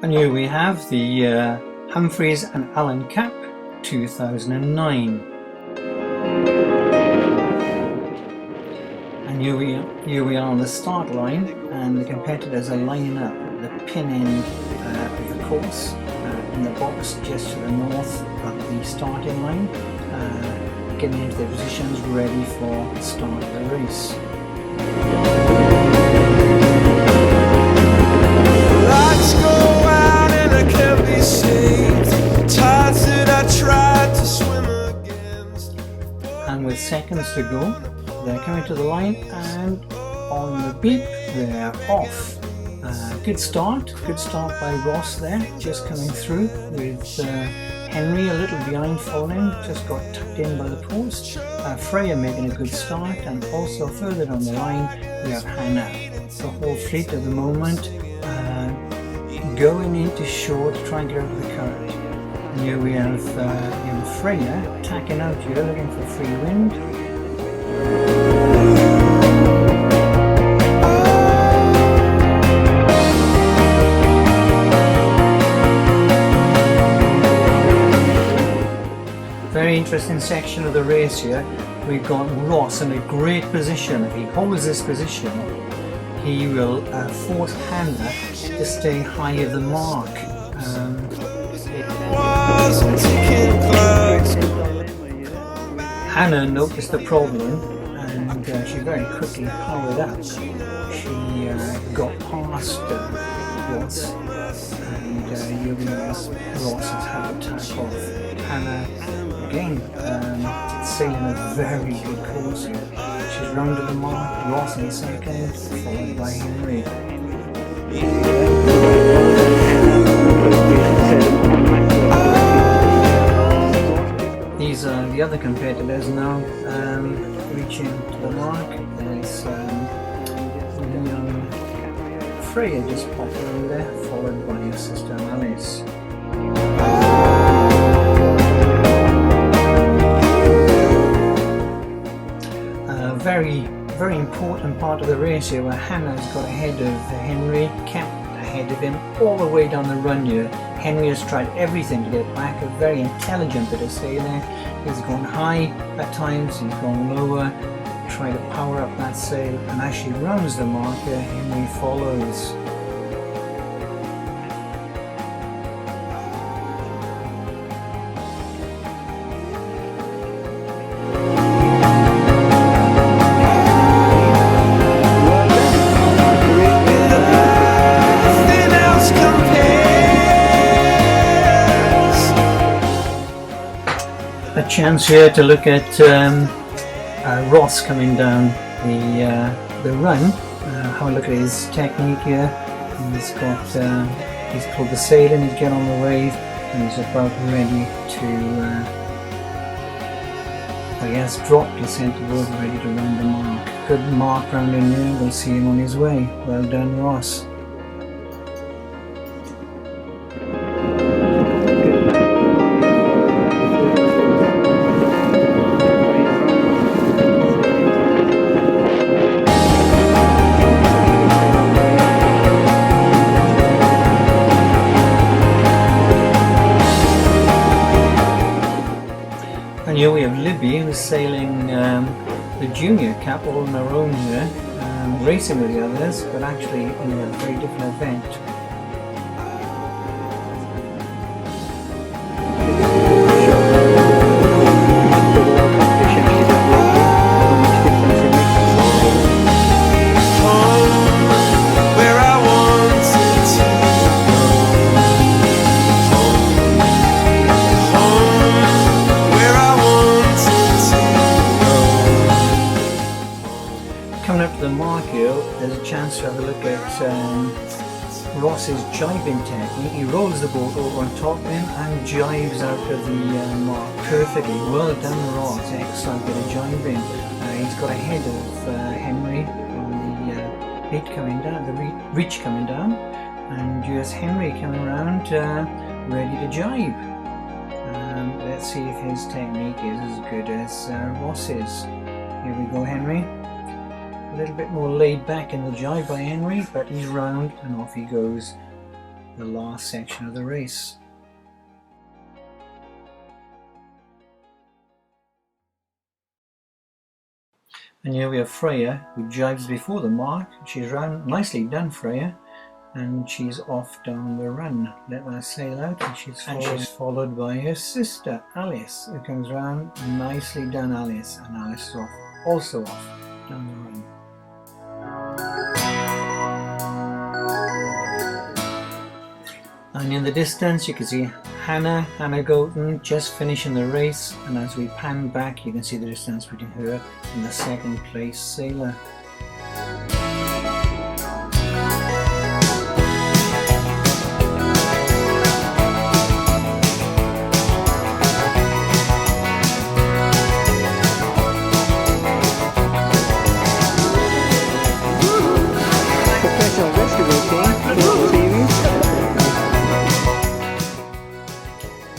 And here we have the Humphries and Allen Cup 2009. And here we are on the start line, and the competitors are lining up at the pin end of the course in the box just to the north of the starting line, getting into their positions ready for the start of the race. Lights go out and I can't be saved. Tides that I tried to swim against. And with seconds to go, they're coming to the line, and on the beep they're off. Good start by Ross there, just coming through with Henry a little behind following, just got tucked in by the post. Freya making a good start, and also further down the line we have Hannah. The whole fleet at the moment going into shore to try and get out of the current. And here we have Freya tacking out here looking for free wind. Very interesting section of the race here. We've got Ross in a great position. If he holds this position, he will force Hannah to stay high of the mark. Hannah noticed the problem, and she very quickly powered up. She got past Ross, and here we are. Ross has had to tack off. Hannah again sailing a very good course here. She's rounded the mark. Ross in second, followed by Henry. These are the other competitors now reaching to the mark. There's Freya just popped around there, followed by her sister Alice. Very important part of the race here, where Hannah's got ahead of Henry, kept ahead of him all the way down the run here. Henry has tried everything to get back, a very intelligent bit of sailing. He's gone high at times, he's gone lower, try to power up that sail, and as she rounds the marker, Henry follows. A chance here to look at Ross coming down the run. Have a look at his technique here. He's pulled the sail in, he's get on the wave, and he's about ready to. He has dropped his centreboard, ready to round the mark. Good mark round in there. We'll see him on his way. Well done, Ross. And here we have Libby, who's sailing the Junior Cup all on her own here, racing with the others, but actually in a very different event. Coming up to the mark here, there's a chance to have a look at Ross's jibing technique. He rolls the boat over on top of him and jives out of the mark perfectly. Well done, Ross. Excellent bit of jibing. He's got ahead of Henry on the beat coming down, the reach coming down, and here's Henry coming around ready to jibe. Let's see if his technique is as good as Ross's. Here we go, Henry. A little bit more laid back in the jibe by Henry, but he's round and off he goes. the last section of the race. And here we have Freya, who jives before the mark. She's round, nicely done, Freya, and she's off down the run. Let her sail out, and she's followed by her sister Alice, who comes round. Nicely done, Alice, and Alice is also off down the run. And in the distance you can see Hannah Goten just finishing the race, and as we pan back you can see the distance between her and the second place sailor.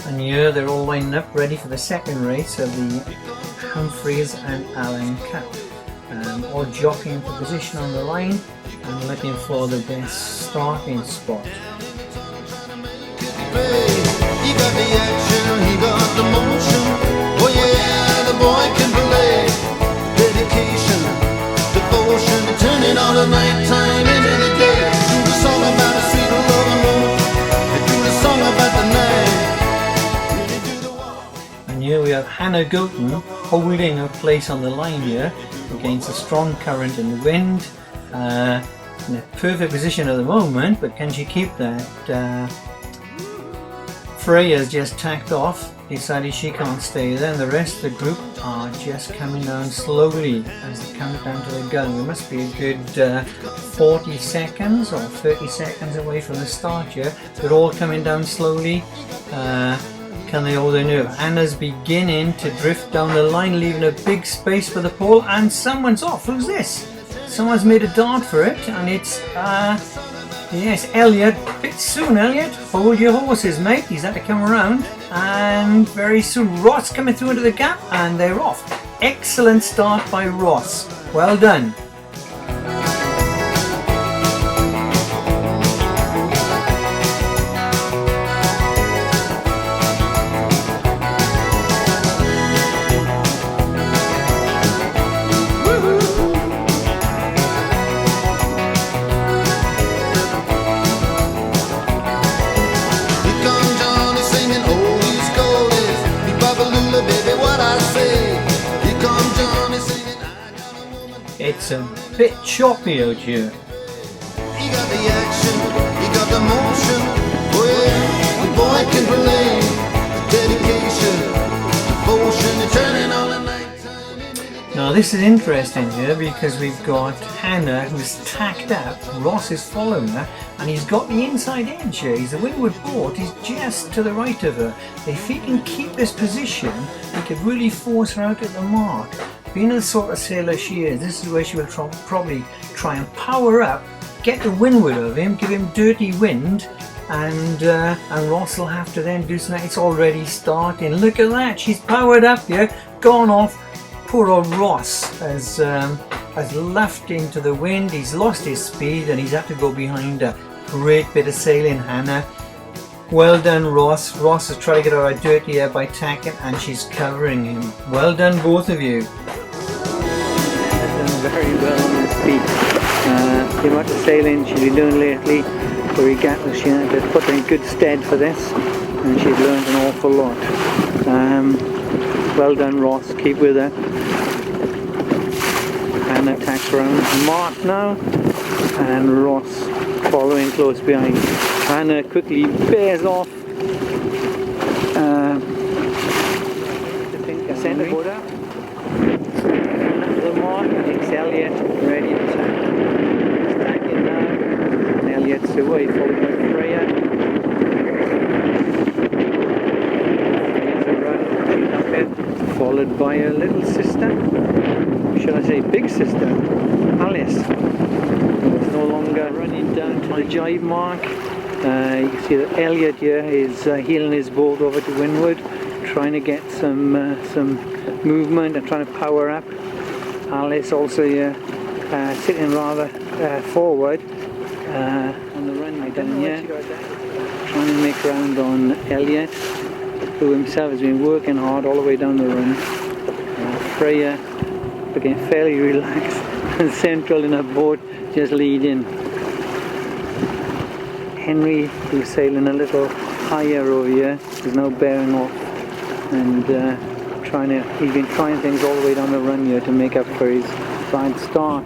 And here they're all lined up ready for the second race of the Humphries and Allen Cup, all jockeying for position on the line and looking for the best starting spot. He got the action, he got the motion. Oh yeah, the boy can play. Dedication, devotion, turning all the night time into the day. Do the song about a sweet love and moon. Do the song about the night. And here we have Hannah Goten holding her place on the line here against a strong current and wind. In a perfect position at the moment, but can she keep that? Freya's just tacked off, decided she can't stay there, and the rest of the group are just coming down slowly as they come down to the gun. We must be a good 40 seconds or 30 seconds away from the start here. They're all coming down slowly. Can they hold their nerve? Anna's beginning to drift down the line, leaving a big space for the pole, and someone's off. Who's this? Someone's made a dart for it, and it's yes, Elliot. A bit soon, Elliot. Hold your horses, mate. He's had to come around, and very soon Ross coming through into the gap, and they're off. Excellent start by Ross. Well done. It's a bit choppy out here. He got the action, he got the motion. Oh yeah, the boy can play. Dedication, devotion, turning all the night time. Now this is interesting here because we've got Hannah who's tacked up, Ross is following her, and he's got the inside edge here. He's the windward port, he's just to the right of her. If he can keep this position, he could really force her out at the mark. Being the sort of sailor she is, this is where she will probably try and power up, get the windward of him, give him dirty wind, and Ross will have to then do something. It's already starting. Look at that, she's powered up here, gone off. Poor old Ross has luffed into the wind, he's lost his speed, and he's had to go behind her. Great bit of sailing, Hannah. Well done, Ross. Ross has tried to get her out dirty here by tacking, and she's covering him. Well done, both of you. Done very well on this beat. The amount of sailing she's been doing lately, the regattas, she had to put her in good stead for this, and she's learned an awful lot. Well done, Ross. Keep with her. Hannah tacks around Mark now, and Ross following close behind. Hannah quickly bears off. Centre border. The Mark takes Elliot, ready to tack. He's tacking now. And Elliot's away, followed by Freya. Followed by her little sister. Should I say big sister? Alice. Who's no longer running down to the jibe mark. You can see that Elliot here is heeling his boat over to windward, trying to get some movement and trying to power up. Alice also here sitting rather forward, on the run down here, trying to make ground on Elliot, who himself has been working hard all the way down the run. Freya became fairly relaxed and central in her boat, just leading. Henry, who's sailing a little higher over here, is now bearing off and he's been trying things all the way down the run here to make up for his bad start.